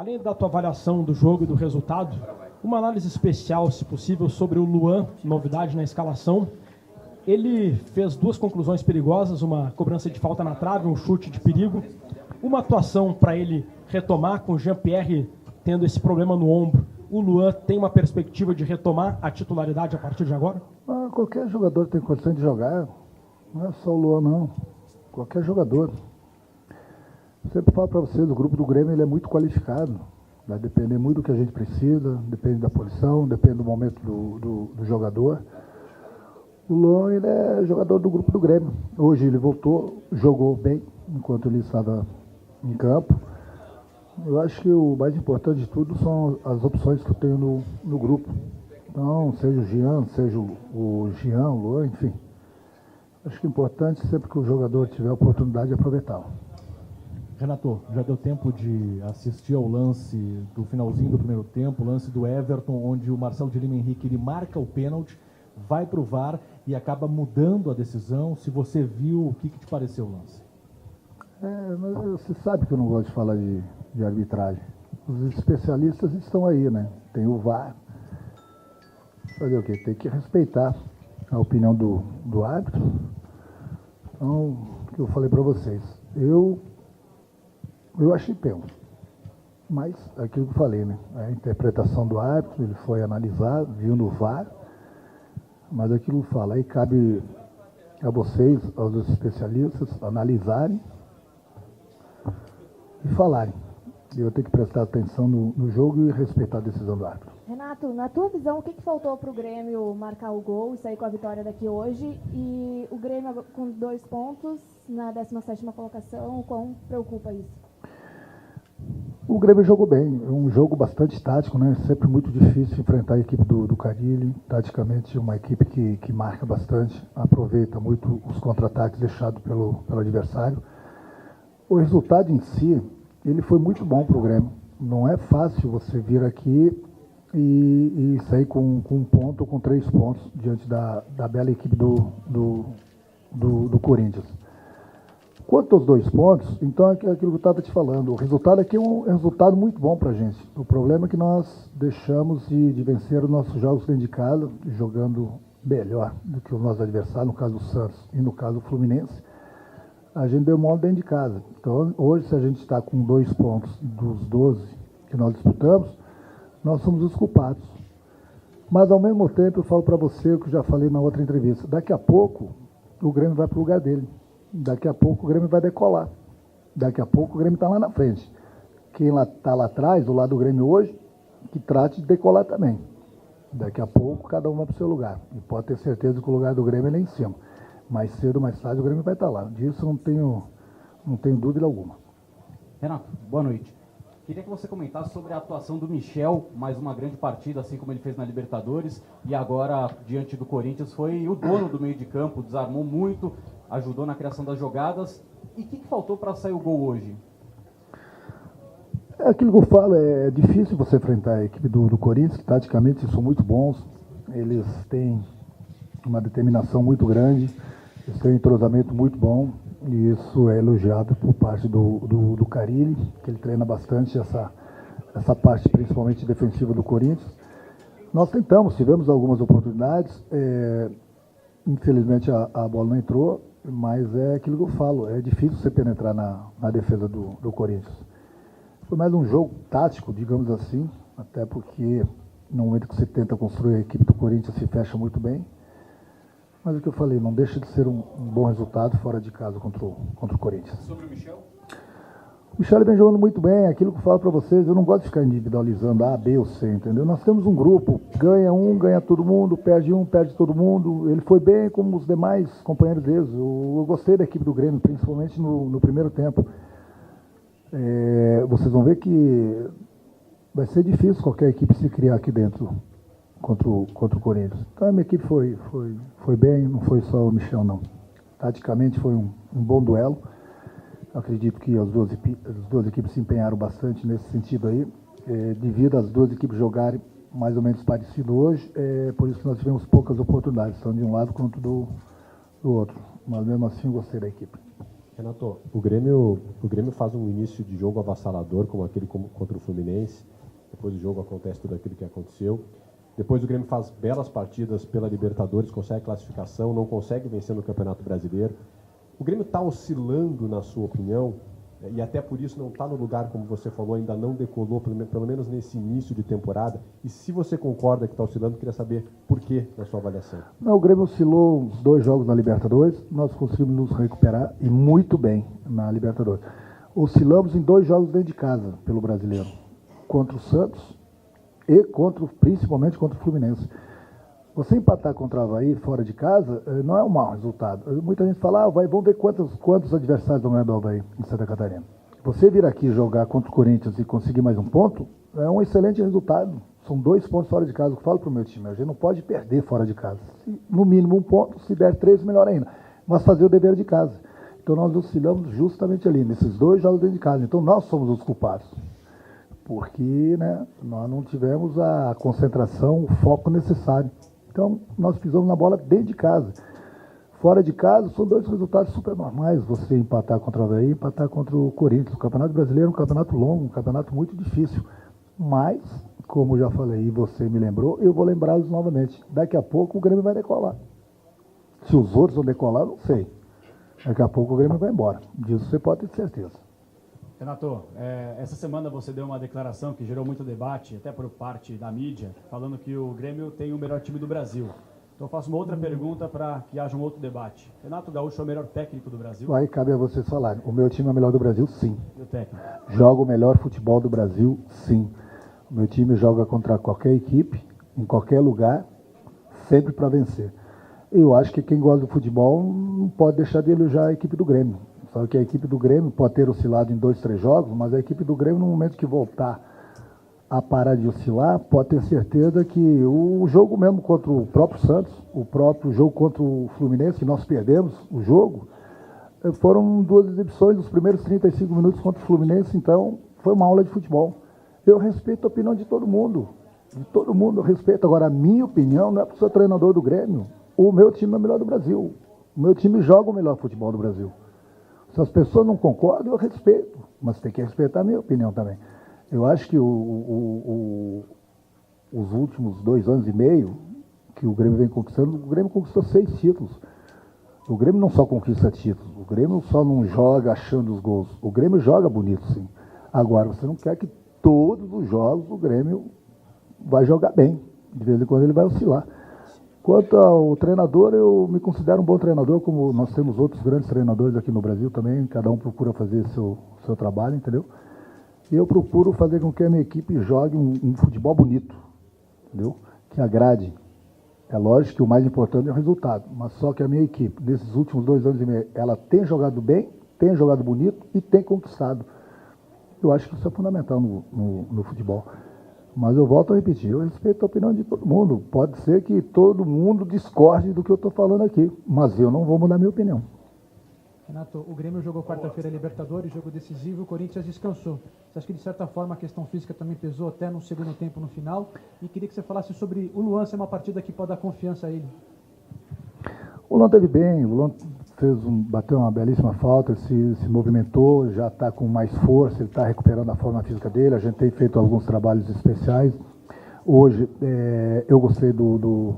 Além da tua avaliação do jogo e do resultado, uma análise especial, se possível, sobre o Luan, novidade na escalação. Ele fez duas conclusões perigosas, uma cobrança de falta na trave, um chute de perigo. Uma atuação para ele retomar, com o Jean-Pierre tendo esse problema no ombro. O Luan tem uma perspectiva de retomar a titularidade a partir de agora? Qualquer jogador tem condição de jogar, não é só o Luan não, qualquer jogador. Eu sempre falo para vocês, o grupo do Grêmio ele é muito qualificado, vai depender muito do que a gente precisa, depende da posição, depende do momento do jogador. O Luan ele é jogador do grupo do Grêmio, hoje ele voltou, jogou bem enquanto ele estava em campo. Eu acho que o mais importante de tudo são as opções que eu tenho no grupo. Então, seja o Jean, seja o Jean, o Luan, enfim. Acho que é importante sempre que o jogador tiver a oportunidade de aproveitá-lo. Renato, já deu tempo de assistir ao lance do finalzinho do primeiro tempo, o lance do Everton, onde o Marcelo de Lima Henrique ele marca o pênalti, vai para o VAR e acaba mudando a decisão. Se você viu, o que te pareceu o lance? Mas você sabe que eu não gosto de falar de arbitragem. Os especialistas estão aí, né? Tem o VAR. Fazer o quê? Tem que respeitar a opinião do árbitro. Então, o que eu falei para vocês. Eu achei pênalti. Mas, aquilo que eu falei, né? A interpretação do árbitro, ele foi analisar, viu no VAR. Mas aquilo fala, aí cabe a vocês, aos especialistas, analisarem e falarem. Eu tenho que prestar atenção no jogo e respeitar a decisão do árbitro. Renato, na tua visão, o que faltou para o Grêmio marcar o gol e sair com a vitória daqui hoje? E o Grêmio com 2 pontos na 17ª colocação, o quão preocupa isso? O Grêmio jogou bem, é um jogo bastante tático, né? Sempre muito difícil enfrentar a equipe do Carille. Taticamente, uma equipe que marca bastante, aproveita muito os contra-ataques deixados pelo adversário. O resultado em si, ele foi muito bom para o Grêmio. Não é fácil você vir aqui e sair com 1 ponto ou com 3 pontos diante da bela equipe do Corinthians. Quanto aos 2 pontos, então é aquilo que eu estava te falando. O resultado aqui é um resultado muito bom para a gente. O problema é que nós deixamos de vencer os nossos jogos dentro de casa, jogando melhor do que o nosso adversário, no caso do Santos e no caso do Fluminense. A gente deu mole dentro de casa. Então, hoje, se a gente está com 2 pontos dos 12 que nós disputamos, nós somos os culpados. Mas, ao mesmo tempo, eu falo para você o que eu já falei na outra entrevista. Daqui a pouco, o Grêmio vai para o lugar dele. Daqui a pouco, o Grêmio vai decolar. Daqui a pouco, o Grêmio está lá na frente. Quem está lá atrás, do lado do Grêmio hoje, que trate de decolar também. Daqui a pouco, cada um vai para o seu lugar. E pode ter certeza que o lugar do Grêmio é lá em cima. Mais cedo ou mais tarde o Grêmio vai estar lá. Disso não tenho dúvida alguma. Renato, boa noite. Queria que você comentasse sobre a atuação do Michel, mais uma grande partida, assim como ele fez na Libertadores, e agora, diante do Corinthians, foi o dono do meio de campo, desarmou muito, ajudou na criação das jogadas. E o que faltou para sair o gol hoje? É aquilo que eu falo, é difícil você enfrentar a equipe do Corinthians, que taticamente são muito bons, eles têm uma determinação muito grande, eles têm um entrosamento muito bom, e isso é elogiado por parte do Carille, que ele treina bastante essa parte, principalmente defensiva do Corinthians. Nós tivemos algumas oportunidades, infelizmente a bola não entrou, mas é aquilo que eu falo, é difícil você penetrar na defesa do Corinthians. Foi mais um jogo tático, digamos assim, até porque no momento que você tenta construir a equipe do Corinthians se fecha muito bem. Mas o que eu falei, não deixa de ser um bom resultado fora de casa contra o Corinthians. Sobre o Michel? O Michel vem jogando muito bem, aquilo que eu falo para vocês, eu não gosto de ficar individualizando A, B ou C, entendeu? Nós temos um grupo, ganha todo mundo, perde todo mundo. Ele foi bem como os demais companheiros deles. Eu gostei da equipe do Grêmio, principalmente no primeiro tempo. Vocês vão ver que vai ser difícil qualquer equipe se criar aqui dentro contra o Corinthians. Então a minha equipe foi bem, não foi só o Michel não. Taticamente foi um bom duelo. Acredito que as duas equipes se empenharam bastante nesse sentido aí. Devido às duas equipes jogarem mais ou menos parecido hoje, por isso que nós tivemos poucas oportunidades, tanto de um lado quanto do outro. Mas mesmo assim eu gostei da equipe. Renato, o Grêmio faz um início de jogo avassalador, como aquele contra o Fluminense. Depois do jogo acontece tudo aquilo que aconteceu. Depois o Grêmio faz belas partidas pela Libertadores, consegue classificação, não consegue vencer no Campeonato Brasileiro. O Grêmio está oscilando, na sua opinião, e até por isso não está no lugar, como você falou, ainda não decolou, pelo menos nesse início de temporada. E se você concorda que está oscilando, queria saber por quê, na sua avaliação. Não, o Grêmio oscilou os 2 jogos na Libertadores, nós conseguimos nos recuperar e muito bem na Libertadores. Oscilamos em 2 jogos dentro de casa pelo Brasileiro, contra o Santos e principalmente contra o Fluminense. Você empatar contra o Avaí fora de casa não é um mau resultado. Muita gente fala, vamos ver quantos adversários vão ganhar do Avaí em Santa Catarina. Você vir aqui jogar contra o Corinthians e conseguir mais um ponto, é um excelente resultado. São 2 pontos fora de casa. Eu falo para o meu time, a gente não pode perder fora de casa. No mínimo 1 ponto, se der 3, melhor ainda. Mas fazer o dever de casa. Então nós oscilamos justamente ali, nesses 2 jogos dentro de casa. Então nós somos os culpados. Porque nós não tivemos a concentração, o foco necessário. Então, nós pisamos na bola dentro de casa. Fora de casa, são 2 resultados super normais. Você empatar contra o Avaí e empatar contra o Corinthians. O Campeonato Brasileiro é um campeonato longo, um campeonato muito difícil. Mas, como já falei e você me lembrou, eu vou lembrá-los novamente. Daqui a pouco o Grêmio vai decolar. Se os outros vão decolar, eu não sei. Daqui a pouco o Grêmio vai embora. Disso você pode ter certeza. Renato, essa semana você deu uma declaração que gerou muito debate, até por parte da mídia, falando que o Grêmio tem o melhor time do Brasil. Então eu faço uma outra pergunta para que haja um outro debate. Renato Gaúcho é o melhor técnico do Brasil? Aí cabe a vocês falarem. O meu time é o melhor do Brasil, sim. E o técnico? Joga o melhor futebol do Brasil, sim. O meu time joga contra qualquer equipe, em qualquer lugar, sempre para vencer. Eu acho que quem gosta do futebol não pode deixar de elogiar a equipe do Grêmio. Só que a equipe do Grêmio pode ter oscilado em 2, 3 jogos, mas a equipe do Grêmio, no momento que voltar a parar de oscilar, pode ter certeza que o jogo mesmo contra o próprio Santos, o próprio jogo contra o Fluminense, que nós perdemos o jogo, foram 2 exibições dos primeiros 35 minutos contra o Fluminense, então foi uma aula de futebol. Eu respeito a opinião de todo mundo eu respeito. Agora, a minha opinião não é para ser treinador do Grêmio. O meu time é o melhor do Brasil. O meu time joga o melhor futebol do Brasil. Se as pessoas não concordam, eu respeito, mas tem que respeitar a minha opinião também. Eu acho que os últimos 2 anos e meio que o Grêmio vem conquistando, o Grêmio conquistou 6 títulos. O Grêmio não só conquista títulos, o Grêmio só não joga achando os gols. O Grêmio joga bonito, sim. Agora, você não quer que todos os jogos o Grêmio vai jogar bem. De vez em quando ele vai oscilar. Quanto ao treinador, eu me considero um bom treinador, como nós temos outros grandes treinadores aqui no Brasil também, cada um procura fazer seu trabalho, entendeu? E eu procuro fazer com que a minha equipe jogue um futebol bonito, entendeu? Que agrade. É lógico que o mais importante é o resultado, mas só que a minha equipe, nesses últimos 2 anos e meio, ela tem jogado bem, tem jogado bonito e tem conquistado. Eu acho que isso é fundamental no futebol. Mas eu volto a repetir, eu respeito a opinião de todo mundo. Pode ser que todo mundo discorde do que eu estou falando aqui, mas eu não vou mudar minha opinião. Renato, o Grêmio jogou quarta-feira Libertadores, jogo decisivo, o Corinthians descansou. Você acha que, de certa forma, a questão física também pesou até no segundo tempo, no final? E queria que você falasse sobre o Luan, se é uma partida que pode dar confiança a ele. O Luan teve bem, o Luan bateu uma belíssima falta, se movimentou, já está com mais força, ele está recuperando a forma física dele, a gente tem feito alguns trabalhos especiais. Hoje, eu gostei do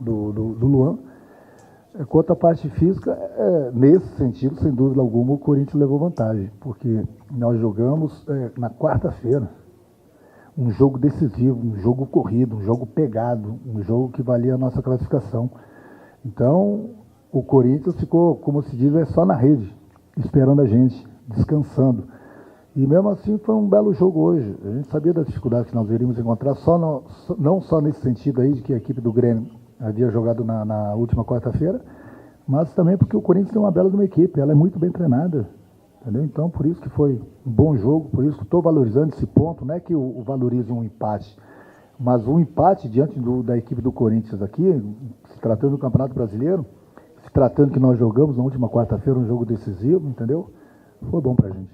Luan. Quanto à parte física, nesse sentido, sem dúvida alguma, o Corinthians levou vantagem, porque nós jogamos na quarta-feira um jogo decisivo, um jogo corrido, um jogo pegado, um jogo que valia a nossa classificação. Então, o Corinthians ficou, como se diz, só na rede, esperando a gente, descansando. E mesmo assim foi um belo jogo hoje. A gente sabia das dificuldades que nós iríamos encontrar, não só nesse sentido aí de que a equipe do Grêmio havia jogado na última quarta-feira, mas também porque o Corinthians tem uma bela de uma equipe, ela é muito bem treinada. Entendeu? Então, por isso que foi um bom jogo, por isso que estou valorizando esse ponto. Não é que eu valorize um empate, mas um empate diante da equipe do Corinthians aqui, se tratando do Campeonato Brasileiro, se tratando que nós jogamos na última quarta-feira um jogo decisivo, entendeu? Foi bom pra gente.